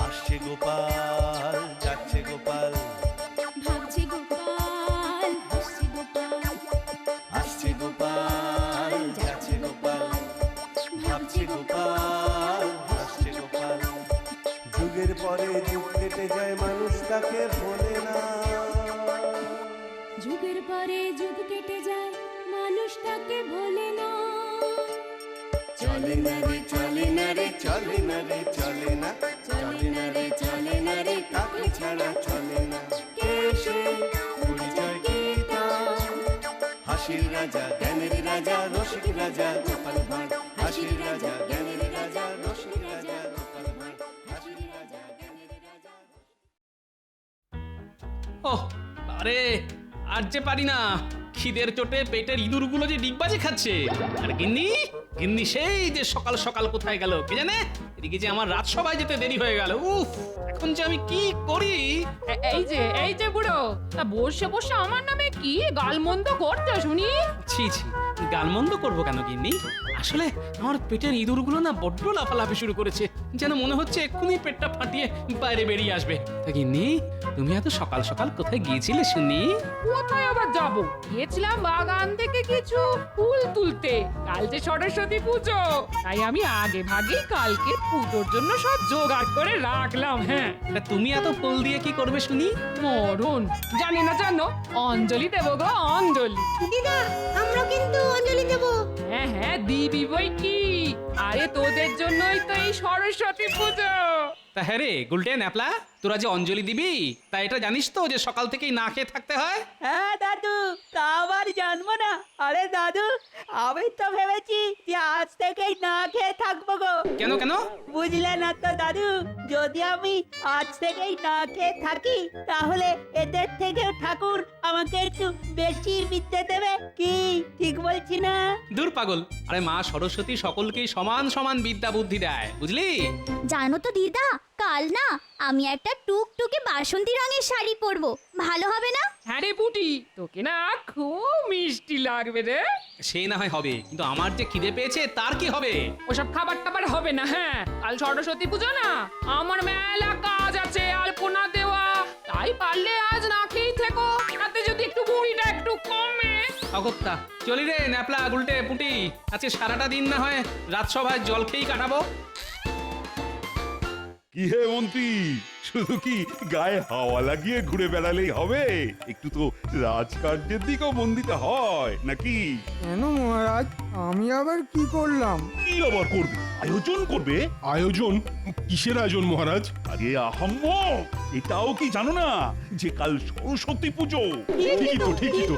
আসছে গোপাল, যাচ্ছে গোপাল, ভাবছে গোপাল, হাসছে গোপাল, আসছে গোপাল, যাচ্ছে গোপাল, ভাবছে গোপাল, হাসছে গোপাল। যুগের পরে যুগ কেটে যায়, মানুষ তাকে ভোলে না। যুগের পরে যুগ কেটে যায়, মানুষ তাকে ভোলে না। চলে না রে, চলে না রে, চলে না রে, চলে না, চলে না রে, চলে না রে, কাকে ছাড়া চলে না। কে সে পরিচয় কি তার? হাসির রাজা, জ্ঞানের রাজা, রসিক রাজা গোপাল ভাঁড়। হাসির রাজা, জ্ঞানের রাজা, রসিক রাজা গোপাল ভাঁড়। হাসির রাজা, জ্ঞানের রাজা। ওহ আরে আর যে পারি না, খিদের চোটে পেটের ইঁদুরগুলো যে ডিগবাজি খাচ্ছে। আর গিন্নি, গিন্নি সেই যে সকাল সকাল কোথায় গেল কে জানে। এদিকে যে আমার রাজসভায় যেতে দেরি হয়ে গেল। উফ, এখন যে আমি কি করি। এই যে বুড়ো, তা বসে বসে আমার নামে কি গালমন্দ করতে শুনি? ছি ছি, গালমন্দ করবো কেন গিন্নি? আসলে আমার পেটের ইঁদুরগুলো না বড্ড লাফালাফি শুরু করেছে, যেন মনে হচ্ছে এক্ষুনি পেটটা ফাটিয়ে বাইরে বেরিয়ে আসবে। তা গিন্নি, তুমি এত সকাল সকাল কোথায় গিয়েছিলে শুনি? কোথায় আবার যাবো? গিয়েছিলাম বাগান থেকে কিছু ফুল তুলতে। কাল যে সরস্বতী পুজো, তাই আমি আগে ভাগেই কালকে পুজোর জন্য সব জোগাড় করে রাখলাম। হ্যাঁ, তা তুমি এত ফুল দিয়ে কি করবে শুনি? মরণ জানি না, জানো অঞ্জলি দেবো গো, অঞ্জলি। দিদা, আমরা কিন্তু অঞ্জলি দেব। হ্যাঁ হ্যাঁ, দিবি বই কি। আরে তোদের জন্যই তো এই সরস্বতী পুজো। তা হ্যাঁ রে গুলটে ন্যাপলা, তোরা যে অঞ্জলি দিবি তা এটা জানিস তো যে সকাল থেকেই না খেয়ে থাকতে হয়? হ্যাঁ দাদু, তা আবার জানবো না। আরে দাদু, আমি তো ভেবেছি যে আজ থেকেই না খেয়ে থাকবো গো। কেন কেন? বুঝলে না তো দাদু, যদি আমি আজ থেকেই না খেয়ে থাকি তাহলে এদের থেকেও ঠাকুর আমাকে একটু বেশি বিদ্যে দেবে। কি ঠিক বলছি না? দূর পাগল, আরে মা সরস্বতী সকলকেই সমান সমান বিদ্যা বুদ্ধি দেয়, বুঝলি? জানো তো দিদা, কাল না আমি একটা টুকটুকে বাসন্তী রঙের শাড়ি পরবো, ভালো হবে না? হ্যাঁ রে পুটি, তোকে না খুব মিষ্টি লাগবে রে। সে না হয় হবে, কিন্তু আমার যে খিদে পেয়েছে তার কি হবে? ওসব খাবার টাবার হবে না। হ্যাঁ, কাল সরস্বতী পুজো না, আমার মেলা কাজ আছে, আলপনা দেওয়া। তাই পারলে আজ না খেয়েই থেকো, তাতে যদি একটু বুড়িটা একটু কমে। অগত্যা চলি রে ন্যাপলা গুলটে পুটি, আজকে সারাটা দিন না হয় রাজসভায় জল খেয়েই কাটাবো। কি হে মন্ত্রী, শুধু কি গায়ে হাওয়া লাগিয়ে ঘুরে বেড়ালেই হবে? একটু তো রাজকার্যের দিকেও মন দিতে হয় নাকি? কেন মহারাজ, আমি আবার কি করলাম? কি আবার করবে? আয়োজন করবে। আয়োজন? কিসের আয়োজন মহারাজ? আরে আহাম্মক, এটাও কি জানো না যে কাল সরস্বতী পুজো? ঠিকই তো, ঠিকই তো।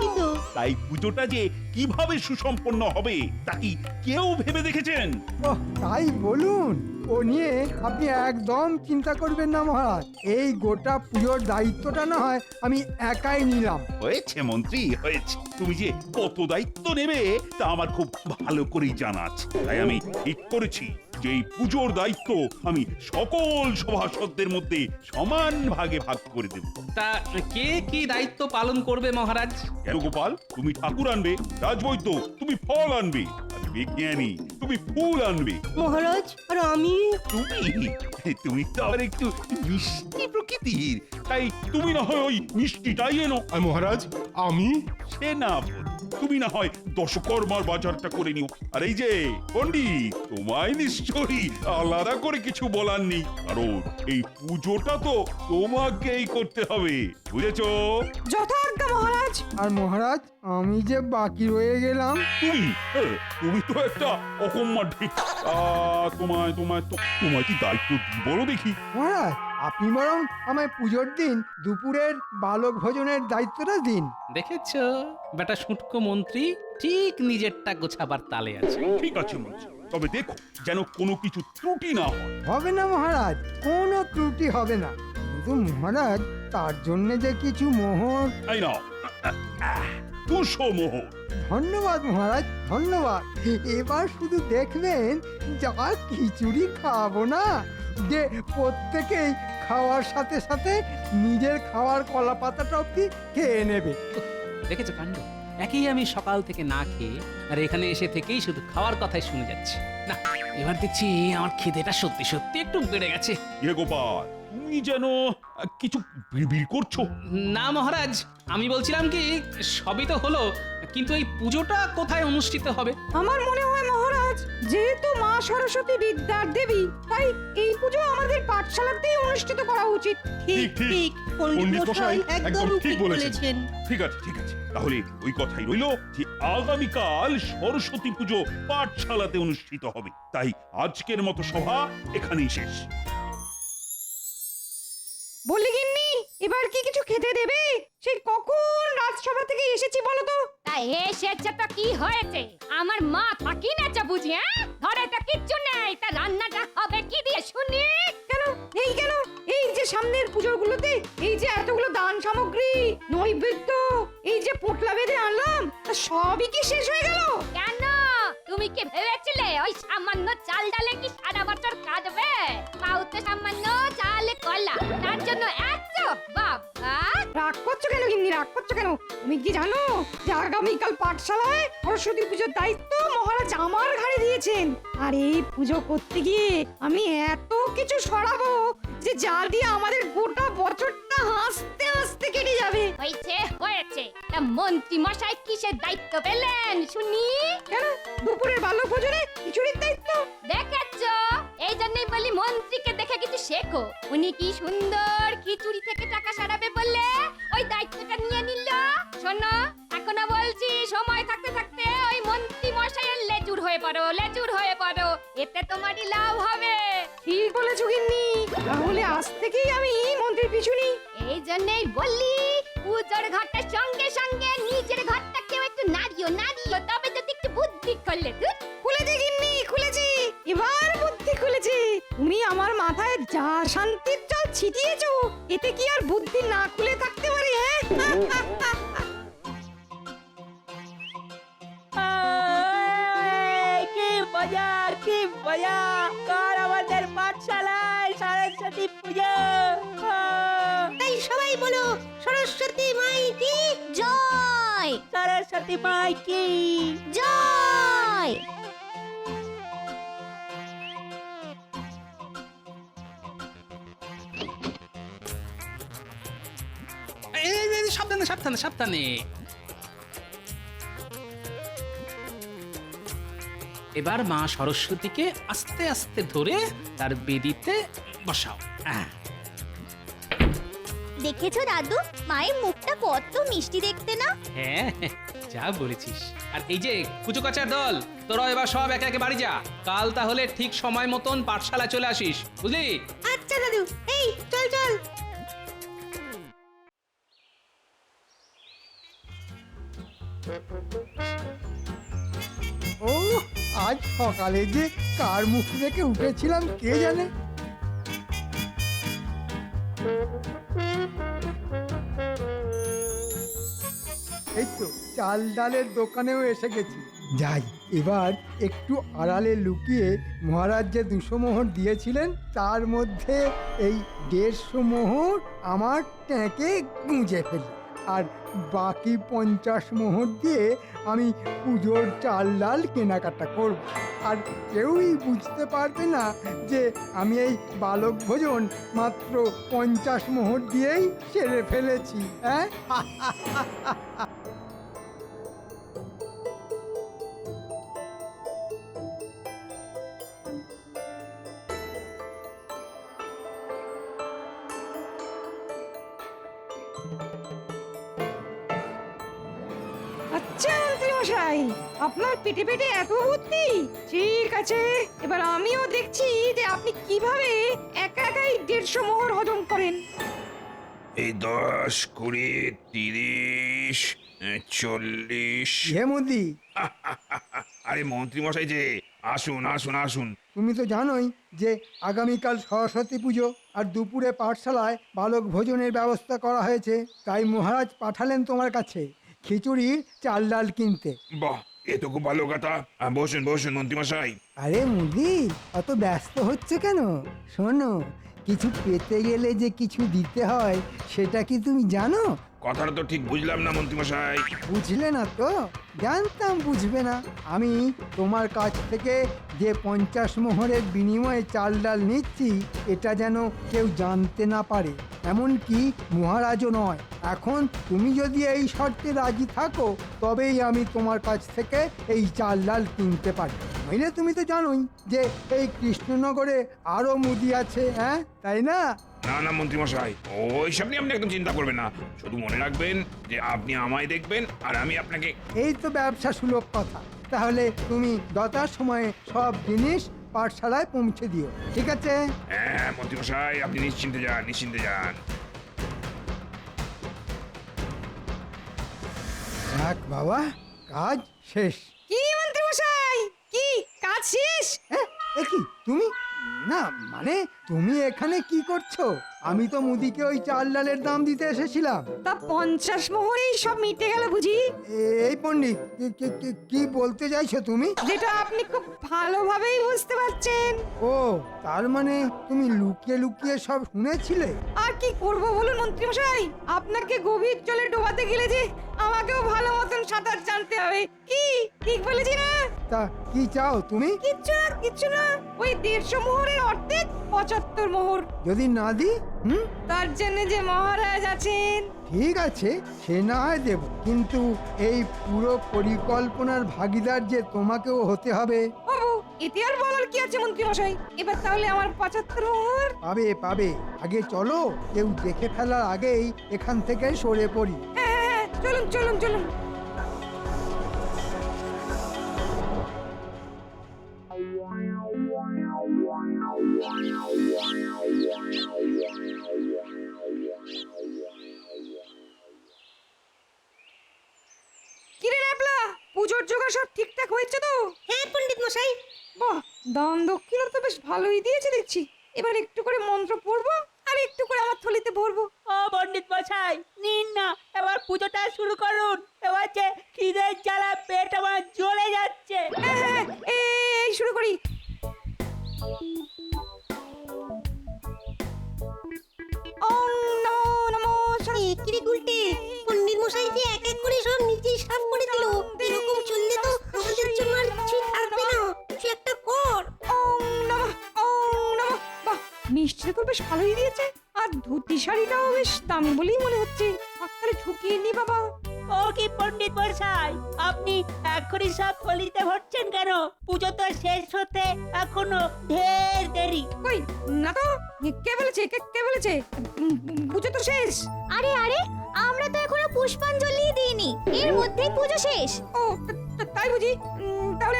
তাই পুজোটা যে কিভাবে সুসম্পন্ন হবে তা কি কেউ ভেবে দেখেছেন? ওহ, তাই বলুন। ও নিয়ে আপনি একদম চিন্তা করবেন না মহারাজ, এই গোটা পুজোর দায়িত্বটা না হয় আমি একাই নিলাম। হয়েছে মন্ত্রী, হয়েছে। তুমি যে কত দায়িত্ব নেবে তা আমার খুব ভালো করেই জানা আছে। তাই আমি ঠিক করেছি যে এই পুজোর দায়িত্ব আমি সকল সভাসদদের মধ্যে সমান ভাগে ভাগ করে দেব। তা কে কি দায়িত্ব পালন করবে মহারাজ? কেন গোপাল, তুমি ঠাকুর আনবে, রাজবৈদ্য তুমি ফল আনবে, আর বিজ্ঞানী তুমি ফুল আনবে। মহারাজ, আর আমি? তুমি তো আবার একটু মিষ্টি প্রকৃতির, তাই তুমি না হয় ওই মিষ্টিটাই এনো। আর মহারাজ আমি? সে না বল, তুমি না হয় দশকর্মার বাজারটা করে নিও। আর এই যে পণ্ডিত, তোমায় নিশ্চয়ই আলাদা করে কিছু বলার নেই, কারণ এই পুজোটা তো তোমাকেই করতে হবে, বুঝেছো? যথাজ্ঞা মহারাজ। আর মহারাজ, আমি যে বাকি রয়ে গেলাম। তুমি তো একটা অকম্মা ঢেক। তোমায় তোমায় তোমায় কি দায়িত্ব দিই বলো দেখি? মহারাজ, আপনি বরং আমায় পুজোর দিন দুপুরের বালক ভোজনের দায়িত্বটা দিন। দেখেছো বেটা শুটকো মন্ত্রী ঠিক নিজেরটা গোছাবার তালে আছে। ঠিক আছে মন্ত্রী, তবে দেখো যেন কোনো কিছু ত্রুটি না হয়। হবে না মহারাজ, কোনো ত্রুটি হবে না। কিন্তু মহারাজ, তার জন্য যে কিছু মোহর। তাই না, 200 মোহর। ধন্যবাদ মহারাজ, ধন্যবাদ। এবার শুধু দেখবেন যা খিচুড়ি খাওয়াবো না, যে প্রত্যেকেই খাওয়ার সাথে সাথে নিজের খাওয়ার কলা পাতাটা অব্দি খেয়ে নেবে। দেখেছো কাণ্ড, একেই আমি সকাল থেকে না খেয়ে আর এখানে এসে থেকেই শুধু খাওয়ার কথাই শুনে যাচ্ছি। না, এবার দেখছি আমার খিদেটা সত্যি সত্যি একটু বেড়ে গেছে। গোপাল, তুমি যেন কিছু বিড়বিড় করছো। না মহারাজ, আমি বলছিলাম কি সবই তো হলো, কিন্তু এই পুজোটা কোথায় অনুষ্ঠিত হবে? আমার মনে হয় মহারাজ, যেহেতু মা সরস্বতী বিদ্যার দেবী, তাই এই পুজো আমাদের পাঠশালাতেই অনুষ্ঠিত করা উচিত। ঠিক ঠিক, পণ্ডিত মশাই একদম ঠিক বলেছেন। ঠিক আছে, তাহলে ওই কথাই রইলো যে আগামীকাল সরস্বতী পুজো পাঠশালাতে অনুষ্ঠিত হবে। তাই আজকের মতো সভা এখানেই শেষ। বলি গিন্নি, এবার কি কিছু খেতে দেবে? সেই কখন রাজসভা থেকে এসেছি বলো তো। তা এসেছে তো কি হয়েছে? আমার মা থাকি না চা বুঝি, হ্যাঁ? ঘরে তো কিচ্ছু নেই, তা রান্নাটা হবে কি দিয়ে শুনি? কেন এই যে সামনের পুজোগুলোতে এই যে এতগুলো দান সামগ্রী, নৈবেদ্য, এই যে পোটলা বেঁধে আনলাম, তা সবই কি শেষ হয়ে গেল? কেন? তুমি কি ভেবেছিলে ওই সামান্য চাল ডালে কি সারা বছর কাটবে? পাউতে সামান্য চালে কলা, তার জন্য এত বাবা! রাগ করছো কেন গিন্নি, রাগ করছো কেন? তুমি কি জানো যে আগামীকাল পাঠশালায় সরস্বতী পুজোর দায়িত্ব মহারাজ আমার ঘাড়ে দিয়েছেন? আর এই পুজো করতে গিয়ে আমি এত কিছু সরাবো যে যা দিয়ে আমাদের গোটা বছরটা হাসতে হাসতে কেটে যাবে। হয়েছে। তা মন্ত্রী মশাই কিসের দায়িত্ব পেলেন শুনি? কেন দুপুরের বাল্য ভোজনে খিচুড়ির দায়িত্ব? দেখেছো, এই জন্যই বলি মন্ত্রীকে দেখে কিছু শেখো। উনি কি সুন্দর খিচুড়ি থেকে টাকা সারাবে বললে ওই দায়িত্বটা নিয়ে নিল। শোনো, এখনো বলছি, সময় থাকতে থাকতে ওই মন্ত্রী মশাইয়ের লেজুর হয়ে পড়ো, এতে তোমারই লাভ হবে। ঠিক বলেছো গিন্নি, তাহলে আজ থেকেই আমি মন্ত্রীর পিছু নিই। এই জন্যই বললি পুজোর ঘরটার সঙ্গে সঙ্গে নিজের ঘরটাকেও একটু নাড়িও, তবে যদি একটু বুদ্ধি করলে। খুলেছি গিন্নি, খুলেছি, এবার বুদ্ধি খুলেছি। তুমি আমার মাথায় যা শান্তির জল ছিটিয়েছো, এতে কি আর বুদ্ধি না খুলে থাকতে পারে? কি মজা! কাল আমাদের পাঠশালায় সরস্বতী পুজো। তাই সবাই বলো, সরস্বতী মাই কি জয়, সরস্বতী মাই কি জয়। সাবধানে। এবার মা সরস্বতীকে আস্তে আস্তে ধরে তার বেদিতে বসাও। দেখেছো দাদু, মায়ের মুখটা কত মিষ্টি দেখতে না? হ্যাঁ, যা বলেছিস। আর এই যে কুচুকাচার দল, তোরা এবার সব একে একে বাড়ি যা। কাল তাহলে ঠিক সময় মতন পাঠশালায় চলে আসিস, বুঝলি? আচ্ছা দাদু, এই চল। ও আজ সকালে যে কার মুখ দেখে উঠেছিলাম কে জানে। এই তো চাল ডালের দোকানেও এসে গেছি। যাই, এবার একটু আড়ালে লুকিয়ে মহারাজ যে 200 মোহর দিয়েছিলেন তার মধ্যে এই 150 মোহর আমার ট্যাঁকে গুঁজে ফেলি, আর বাকি 50 মোহর দিয়ে আমি পুজোর চাল ডাল কেনাকাটা করব। আর কেউই বুঝতে পারবে না যে আমি এই বালক ভোজন মাত্র 50 মোহর দিয়েই সেরে ফেলেছি। হ্যাঁ, আচ্ছা মন্ত্রী মশাই, আপনার পেটে পেটে এত বুদ্ধি। ঠিক আছে, এবার আমিও দেখছি যে আপনি কিভাবে একা একাই 150 মোহর হজম করেন। এই 10, 20, 30, 40। হেমদি, আরে মন্ত্রী মশাই যে, আসুন। তুমি তো জানোই যে আগামীকাল সরস্বতী পুজো, আর দুপুরে পাঠশালায় বালক ভোজনের ব্যবস্থা করা হয়েছে। তাই মহারাজ পাঠালেন তোমার কাছে খিচুড়ির চাল ডাল কিনতে। বাহ, এ তো খুব ভালো কথা। বসুন মন্ত্রী মশাই। আরে মুদি, অত ব্যস্ত হচ্ছে কেন? শোনো, কিছু পেতে গেলে যে কিছু দিতে হয় সেটা কি তুমি জানো? কথাটা তো ঠিক বুঝলাম না মন্ত্রীমশাই। বুঝলে না তো? জানতাম বুঝবে না। আমি তোমার কাছ থেকে যে 50 মোহরের বিনিময়ে চাল ডাল নিচ্ছি এটা যেন কেউ জানতে না পারে, এমনকি মহারাজও নয়। এখন তুমি যদি এই শর্তে রাজি থাকো তবেই আমি তোমার কাছ থেকে এই চাল ডাল কিনতে পারি। নইলে তুমি তো জানোই যে এই কৃষ্ণনগরে আরো মুদি আছে, হ্যাঁ তাই না? না না মন্ত্রীমশাই, ওইসব নিয়ে আপনি একদম চিন্তা করবেন না। শুধু মনে রাখবেন যে আপনি আমায় দেখবেন আর আমি আপনাকে। এই তো ব্যবসা সুলভ কথা। তাহলে তুমি যথার সময়ে সব জিনিস পাঠশালায় পৌঁছে দিও, ঠিক আছে? হ্যাঁ মন্ত্রীমশাই, আপনি নিশ্চিন্তে যান, নিশ্চিন্তে যান। যাক বাবা, কাজ শেষ। কি মন্ত্রী মশাই, কি কাজ শেষ? হ্যাঁ, এ কি তুমি? না মানে তুমি এখানে কি করছো? আমি তো মুদিকে ওই চাল ডালের দাম দিতে এসেছিলাম। তা 50 মোহরেই সব মিটে গেল বুঝি? এই পণ্ডিত, কি বলতে চাইছো তুমি? যেটা আপনি খুব ভালোভাবেই বুঝতে পারছেন। ও, তার মানে তুমি লুকিয়ে লুকিয়ে সব শুনেছিলে? আর কি করব বলুন মন্ত্রী মশাই, আপনাকে গভীর জলে ডোবাতে গেলে যে আমাকেও ভালো মতন সাঁতার জানতে হবে। কি ঠিক বলেছি না? তা কি চাও তুমি? কিচ্ছু না, ওই 150 মোহরের অর্ধেক 75 মোহর। যদি না দিই? তার জন্য যে মহারাজ আছেন। ঠিক আছে, সে না হয় দেব, কিন্তু এই পুরো পরিকল্পনার ভাগীদার যে তোমাকেও হতে হবে। বাবু, এতে আর বলার কি আছে মন্ত্রী মশাই? এবার তাহলে আমার 75 মোহর। পাবে পাবে, আগে চলো, কেউ দেখে ফেলার আগেই এখান থেকে সরে পড়ি। হ্যাঁ, চলুন চলুন চলুন। কিরে ন্যাপলা, পুজোর জোগাড় সব ঠিকঠাক হয়েছে তো? হ্যাঁ পণ্ডিত মশাই। বাহ, দান দক্ষিণা তো বেশ ভালোই দিয়েছে দেখছি। এবার একটু করে মন্ত্র পড়বো আর একটু করে আমার থলিতে ভরবো। ও পণ্ডিত মশাই, নিন না, এবার পুজোটা শুরু করুন। এবার যে খিদের জ্বালা পেট আমার জ্বলে যাচ্ছে। হ্যাঁ, এই শুরু করি। ওম নমো নমো কিরে গুলটে, পণ্ডিত মশাই যে এক এক করে সব নিজেই সাফ করে দিল। এরকম চললে তো আমাদের জন্য আর কিছুই থাকবে না। কিছু একটা কর। ওম নমঃ। বাহ, মিষ্টি তো বেশ ভালোই দিয়েছে। আর ধুতি শাড়িটাও বেশ দামি বলেই মনে হচ্ছে। হাততালি ঝুঁকিয়ে নি বাবা। ও কি পণ্ডিত মশাই, আপনি এখনই সব থলিতে ভরছেন কেন? পুজো তো শেষ হতে এখনো ঢের দেরি। কই না তো, কে বলেছে? কে বলেছে পুজো তো শেষ? আরে আরে, আমরা তো এখনো পুষ্পাঞ্জলি দিইনি, এর মধ্যেই পুজো শেষ। ও তাই বুঝি? তাহলে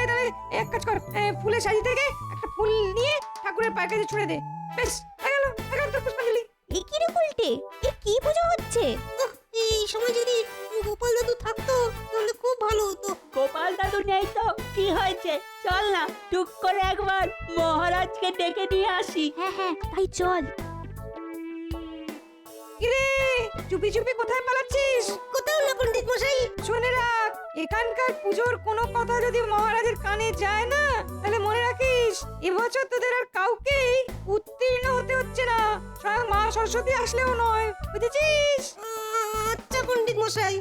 এক কাজ কর, ফুলের সাজি থেকে একটা ফুল নিয়ে ঠাকুরের পায়ের কাছে ছুঁড়ে দে। বেশ, হয়ে গেল তোর পুষ্পাঞ্জলি। এ কি রে উল্টে, এ কি পুজো হচ্ছে? এই সময় যদি গোপাল দাদু থাকতো তাহলে খুব ভালো হতো। গোপাল দাদু নেই তো কি হয়েছে? চল না, টুক করে একবার মহারাজকে ডেকে নিয়ে আসি। হ্যাঁ, তাই চল। কিরে, চুপি চুপি কোথায় পালাচ্ছিস? কোথাও না পণ্ডিত মশাই। শুনে রাখ, এখানকার পুজোর কোনো কথা যদি মহারাজের কানে যায় না, তাহলে মনে রাখিস এবছর তোদের আর কাউকে উত্তীর্ণ হতে হচ্ছে না। স্বয়ং মা সরস্বতী আসলেও নয়, বুঝেছিস? আচ্ছা পণ্ডিত মশাই।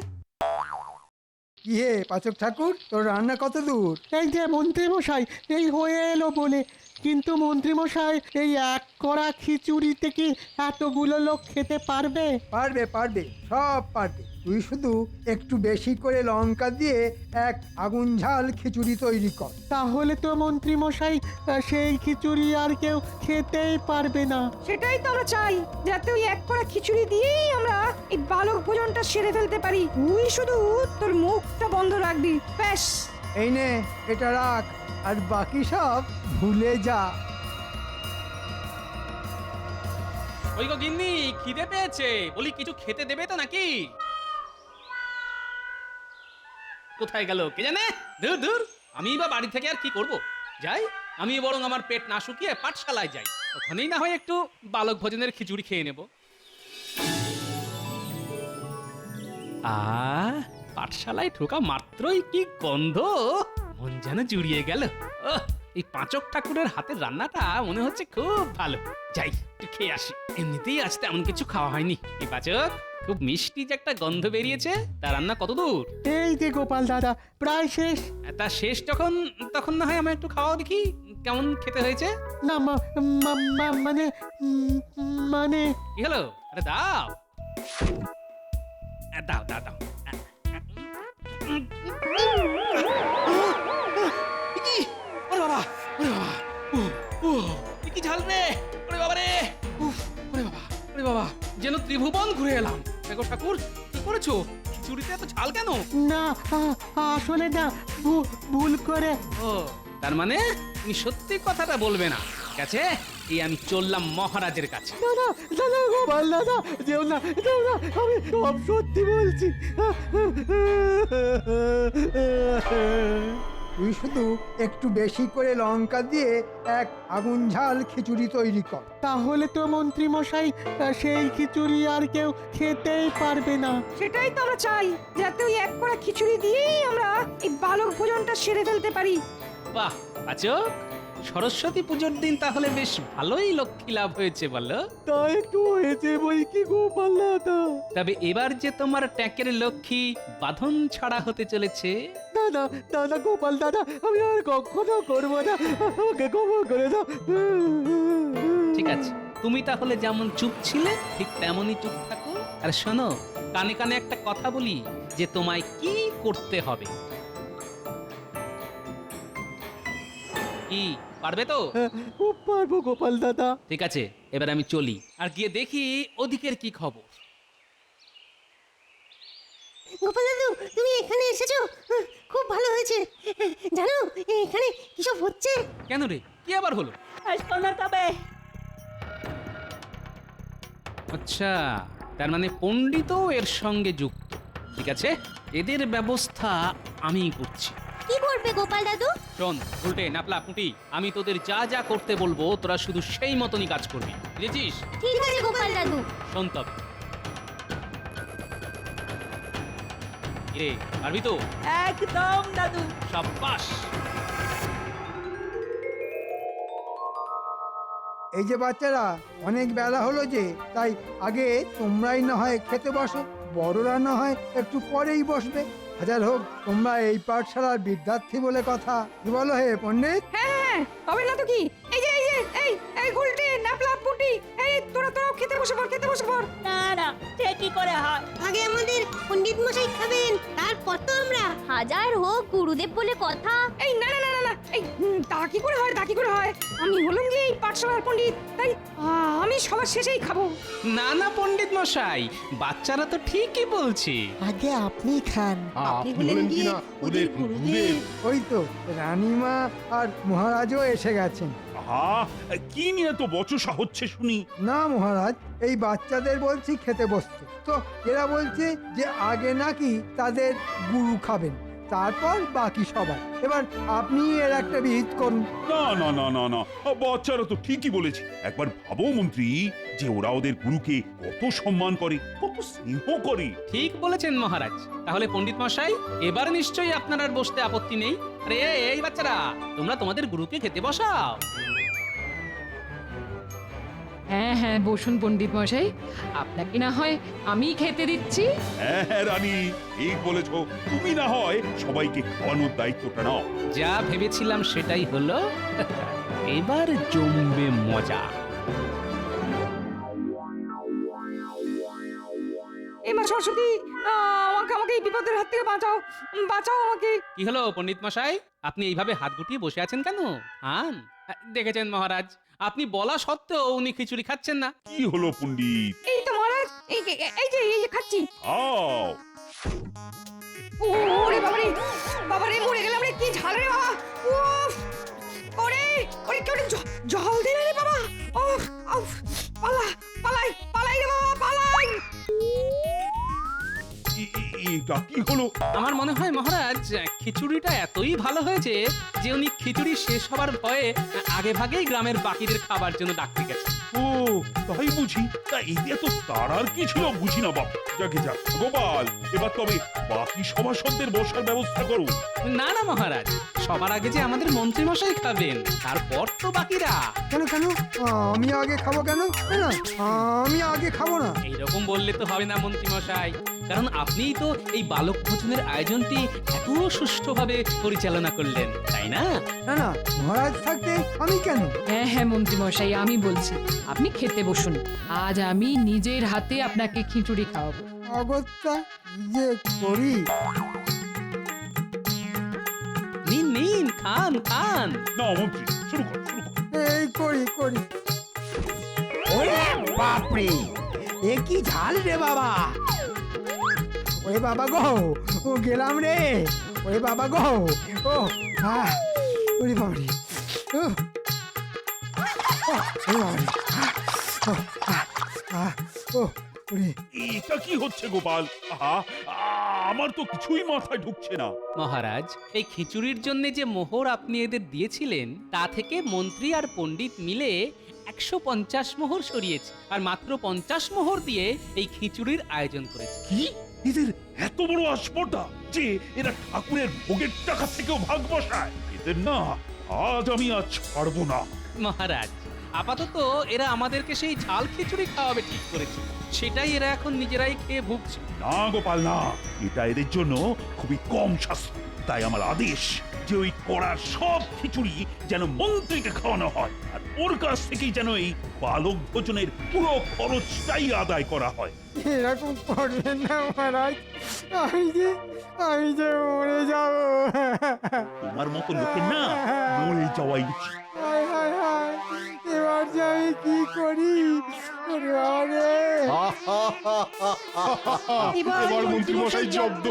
কি হে পাচক ঠাকুর, তোর রান্না কত দূর? এই যে মন্ত্রী মশাই, এই হয়ে এলো বলে। কিন্তু মন্ত্রী মশাই, এই এক কড়া খিচুড়িতে কি এতগুলো লোক খেতে পারবে? পারবে পারবে, সব পারবে। তুই শুধু একটু বেশি করে লঙ্কা দিয়ে এক আগুন ঝাল খিচুড়ি তৈরি কর। তাহলে তো মন্ত্রী মশাই, সেই খিচুড়ি আর কেউ খেতেই পারবে না। সেটাই তো আমরা চাই, যাতে ওই এক কড়া খিচুড়ি দিয়েই আমরা এই বালক ভোজনটা সেরে ফেলতে পারি। তুই শুধু তোর মুখটা বন্ধ রাখবি, ব্যাস। এই নে, এটা রাখ, আর বাকি সব ভুলে যা। ওই গো গিন্নি, খিদে পেয়েছে, বলি কিছু খেতে দেবে তো নাকি? কোথায় গেল কে জানে? দূর দূর, আমি বা বাড়ি থেকে আর কি করব? যাই, আমি বরং আমার পেট না শুকিয়ে পাঠশালায় যাই, ওখানেই না হয় একটু বালক ভোজনের খিচুড়ি খেয়ে নেব। পাঠশালায় ঢোকা মাত্রই কি গন্ধ, মন যেন জুড়িয়ে গেল। এই পাঁচক ঠাকুরের হাতের রান্নাটা মনে হচ্ছে খুব ভালো। যাই, একটু খেয়ে আসি, এমনিতেই আজ তেমন কিছু খাওয়া হয়নি। এই পাচক, খুব মিষ্টি যে একটা গন্ধ বেরিয়েছে। তা রান্না কত দূর? এই যে গোপাল দাদা, প্রায় শেষ। তা শেষ যখন, তখন না হয় আমি একটু খাওয়া দেখি কেমন খেতে হয়েছে। না মানে মানে কি হলো? আরে দাও দাও দাও দাও। কি? ওরে বাবা, ওরে বাবা, কি ঝাল রে! ওরে বাবা রে! ওরে বাবা, ওরে বাবা, যেন ত্রিভুবন ঘুরে এলাম। দেখো ঠাকুর, কি করেছো? খিচুড়িতে এত ঝাল কেন? না, আসলে না, ভুল করে। ও, তার মানে তুমি সত্যি কথাটা বলবে না। ঠিক আছে, এই আমি চললাম মহারাজের কাছে। দাদা দাদা গোপাল দাদা, যেও না, যেও না, আমি সব সত্যি বলছি। তুই শুধু একটু বেশি করে লঙ্কা দিয়ে এক আগুন ঝাল খিচুড়ি তৈরি কর। তাহলে তো মন্ত্রী মশাই সেই খিচুড়ি আর কেউ খেতেই পারবে না। সেটাই তো আমরা চাই, যাতে ওই এক কড়া খিচুড়ি দিয়েই আমরা এই বালক ভোজনটা সেরে ফেলতে পারি। বাহ পাচক, সরস্বতী পুজোর দিন তাহলে বেশ ভালোই লক্ষ্মী লাভ হয়েছে বলো। তা একটু হয়েছে বই কি গোপাল দাদা। তবে এবার যে তোমার ট্যাঁকের লক্ষ্মী বাঁধন ছাড়া হতে চলেছে। দাদা দাদা গোপাল দাদা, আমি আর কখনো করবো না, আমাকে ক্ষমা করে দাও। ঠিক আছে, তুমি তাহলে যেমন চুপ ছিলে ঠিক তেমনই চুপ থাকো। আর শোনো, কানে কানে একটা কথা বলি, যে তোমায় কি করতে হবে। কি পারবে তো? খুব পারবো গোপাল দাদা। ঠিক আছে, এবার আমি চলি আর গিয়ে দেখি ওদিকের কি খবর। গোপাল দাদু, তুমি এখানে এসেছো, খুব ভালো হয়েছে। জানো এখানে কিসব হচ্ছে? কেন রে, কি আবার হলো? শোনো তবে, আচ্ছা, তার মানে পণ্ডিতও এর সঙ্গে যুক্ত। ঠিক আছে, এদের ব্যবস্থা আমি করছি। কি করবে গোপাল দাদু? শোন উল্টে নাপলা পুঁটি, আমি তোদের যা যা করতে বলবো তোরা শুধু সেই মতনই কাজ করবি, বুঝেছিস? ঠিক আছে গোপাল দাদু। শোন তবে, রে পারবি তো? একদম দাদু। সাব্বাস। এই যে বাচ্চারা, অনেক বেলা হলো যে, তাই আগে তোমরাই না হয় খেতে বসো, বড়রা না হয় একটু পরেই বসবে। হাজার হোক তোমরা এই পাঠশালার বিদ্যার্থী বলে কথা। কি বলো হে পণ্ডিত? হ্যাঁ, হবে না তো কি? এই যে এই গুলটে নাপলা পুটি, এই তোরা খেতে বসে পড়, খেতে বসে পড়। না না, সে কি করে হয়? আগে আমাদের পণ্ডিত মশাই খাবেন, তারপর তো আমরা। হাজার হোক গুরুদেব বলে কথা। এই না না না না, এই তা কি করে হয়, তা কি করে হয়? আমি হলাম যে এই পাঠশালার পণ্ডিত, তাই আমি সবার শেষেই খাবো। না না পণ্ডিত মশাই, বাচ্চারা তো ঠিকই বলছে। আগে আপনি খান। আপনি হলেন কিনা ওদের গুরুদেব। ওই তো রানীমা আর মহারাজও এসে গেছেন। আহা, কি নিয়ে তো বচসা হচ্ছে শুনি? না মহারাজ, এই বাচ্চাদের বলছি খেতে বসতে, তো এরা বলছে যে আগে নাকি তাদের গুরু খাবেন, তারপর বাকি সবাই। এবার আপনি এর একটা বিহিত করুন। না না না না না, বাচ্চারা তো ঠিকই বলেছে। একবার ভাবো মন্ত্রী, যে ওরা ওদের গুরুকে কত সম্মান করে, কত স্নেহ করে। ঠিক বলেছেন মহারাজ। তাহলে পণ্ডিত মশাই, এবার নিশ্চয়ই আপনার আর বসতে আপত্তি নেই। আরে এই বাচ্চারা, তোমরা তোমাদের গুরুকে খেতে বসাও। হ্যাঁ হ্যাঁ, বসুন পণ্ডিত মশাই, আপনাকে না হয় আমি খেতে দিচ্ছি। হ্যাঁ হ্যাঁ রানী, ঠিক বলেছ। তুমি না হয় সবাইকে খাওয়ানোর দায়িত্বটা নাও। যা ভেবেছিলাম সেটাই হলো। এবার জমবে মজা। এবার সরস্বতী, আমাকে এই বিপদের হাত থেকে বাঁচাও, বাঁচাও আমাকে। কি হলো পণ্ডিত মশাই, আপনি এইভাবে হাত গুটিয়ে বসে আছেন কেন? আন, দেখেছেন মহারাজ, আপনি বলা সত্ত্বেও উনি খিচুড়ি খাচ্ছেন না। কি হলো পণ্ডিত? এই তো মহারাজ, এই যে খাচ্ছি। খাও। ওরে বাবারে মরে গেলাম রে, কি ঝাল রে বাবা। উফ, ওরে কেউ জল দে রে বাবা। উফ উফ, পালাই রে বাবা, পালাই। এটা কি হলো? আমার মনে হয় মহারাজ, খিচুড়িটা এতই ভালো হয়েছে যে উনি খিচুড়ি শেষ হবার ভয়ে আগে ভাগেই গ্রামের বাকিদের খাবার জন্য ডাকতে গেছেন। ও তাই বুঝি, তা এতে তো তারার কি ছিল বুঝি না বাপ। যাকে যাক গোপাল, এবার তবে বাকি সভাসদদের বসার ব্যবস্থা করো। না না মহারাজ, সবার আগে যে আমাদের মন্ত্রী মশাই খাবেন, তারপর তো বাকিরা। কেন কেন আমি আগে খাবো কেন? না আমি আগে খাবো না। এইরকম বললে তো হবে না মন্ত্রী মশাই, কারণ আপনিই তো এই বালক ভোজনের আয়োজনটি এত সুষ্ঠুভাবে পরিচালনা করলেন, তাই না? না না মহারাজ থাকতে আমি কেন? হ্যাঁ হ্যাঁ মন্ত্রী মশাই, আমি বলছি আপনি খেতে বসুন। আজ আমি নিজের হাতে আপনাকে খিচুড়ি খাওয়াবো। অগত্যা কি যে করি। নিন নিন, খান খান। না মন্ত্রী, শুরু কর শুরু কর। এই করি করি। ওরে বাপরে, এ কি ঝাল রে বাবা! ওরে বাবা গো, ও গেলাম রে। ওরে বাবা গো, ও ওরে বাবারে, ও ওরে বাবারে, ও ওরে। এটা কি হচ্ছে গোপাল? আহা, আমার তো কিছুই মাথায় ঢুকছে না। মহারাজ, এই খিচুড়ির জন্য যে মোহর আপনি এদের দিয়েছিলেন, তা থেকে মন্ত্রী আর পণ্ডিত মিলে 150 মোহর সরিয়েছে, আর মাত্র 50 মোহর দিয়ে এই খিচুড়ির আয়োজন করেছে। কি এদের এত বড় আসপর্দা যে এরা ঠাকুরের ভোগের টাকা থেকেও ভাগ বসায়? এদের না আজ আমি ছাড়বো না। মহারাজ, আপাতত এরা আমাদেরকে সেই ঝাল খিচুড়ি খাওয়াবে ঠিক করেছে, সেটাই এরা এখন নিজেরাই খেয়ে ভুগছে। না গোপাল না, এটা এদের জন্য খুবই কম শাস্তি। তাই আমার আদেশ যে ওই কড়ার সব খিচুড়ি যেন মন্ত্রীকে খাওয়ানো হয়, আর ওর কাছ থেকেই যেন এই বালক ভোজনের পুরো খরচটাই আদায় করা হয়। এরকম করবেন না মহারাজ, আমি যে মরে যাব। তোমার মতো লোকের না মরে যাওয়াই উচিত। হায় হায় হায়, এবার যে আমি কি করি? ওরে বাবা রে। এবার মন্ত্রী মশাই জব্দ।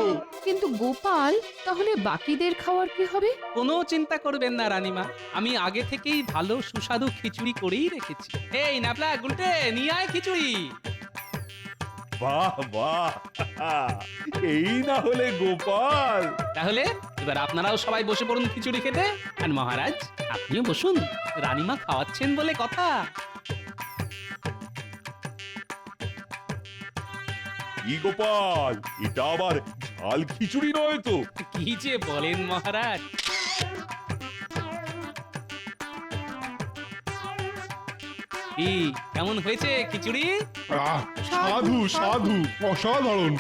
কিন্তু গোপাল, তাহলে বাকিদের খাওয়ার কি হবে? কোনো চিন্তা করবেন না রানীমা, আমি আগে থেকেই ভালো সুস্বাদু খিচুড়ি করেই রেখেছি। এই নাপলা গুলটে, নিয়ে আয় খিচুড়ি। বাহ বাহ, এই না হলে গোপাল। তাহলে এবার আপনারাও সবাই বসে পড়ুন খিচুড়ি খেতে। আর মহারাজ, আপনিও বসুন, রানীমা খাওয়াচ্ছেন বলে কথা। কি গোপাল, এটা আবার ঝাল খিচুড়ি নয় তো? কি যে বলেন মহারাজ। কি কেমন হয়েছে খিচুড়ি? সাধু সাধু, অসাধারণ।